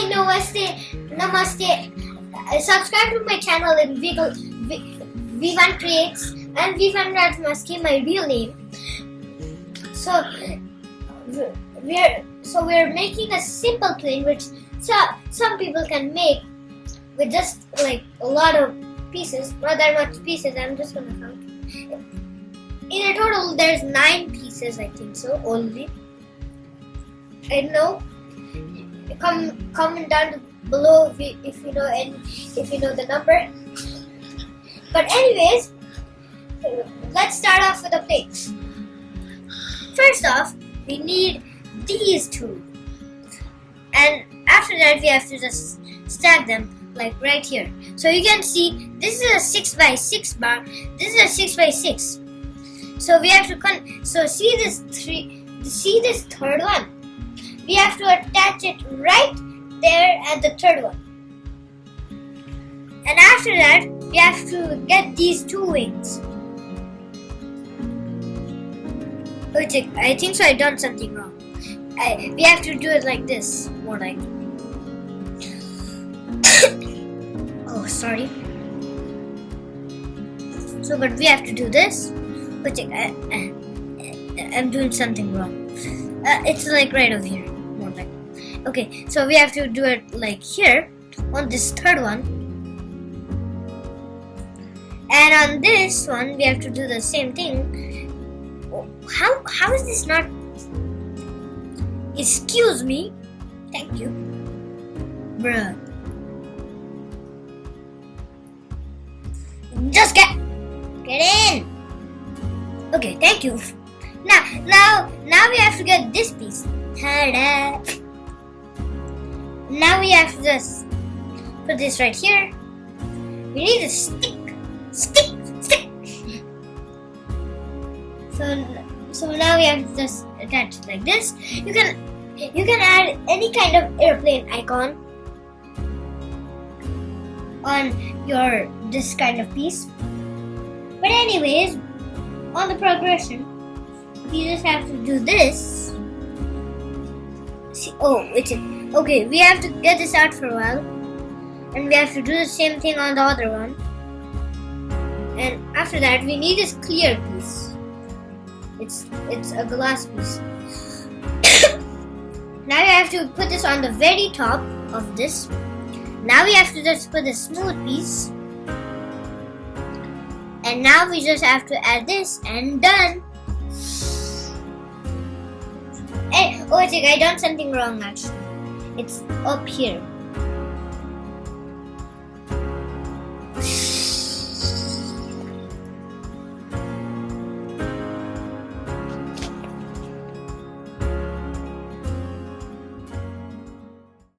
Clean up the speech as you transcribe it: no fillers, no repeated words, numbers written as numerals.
Hi, Namaste. Subscribe to my channel in V1 Creates and V1 Namaste, my real name. So we're making a simple plane which some people can make with just like a lot of pieces, not that much pieces. I'm just gonna count. In a total, there's 9 pieces, I think so, only. I know. Comment down below if you know the number. But anyways, let's start off with the plates. First off, we need these two, and after that we have to just stack them like right here. So you can see this is a 6x6 bar. This is a 6x6. So we have to see this third one. We have to attach it right there at the third one. And after that, we have to get these 2 wings. Wait, I think so I done something wrong. We have to do it like this. More like. Oh, sorry. So, but we have to do this. Wait, I'm doing something wrong. It's like right over here. More like. Okay, so we have to do it like here on this third one. And on this one, we have to do the same thing. How is this not? Excuse me. Thank you. Bruh. Just get in. Okay, thank you. Now we have to get this piece. Ta-da! Now we have to just put this right here. We need a stick. So now we have to just attach it like this. You can add any kind of airplane icon on this kind of piece. But anyways, on the progression, we just have to do this. See, okay, we have to get this out for a while, and we have to do the same thing on the other one. And after that, we need this clear piece. It's a glass piece. Now we have to put this on the very top of this. Now we have to just put a smooth piece. And now we just have to add this and done. Hey, I done something wrong actually. It's up here.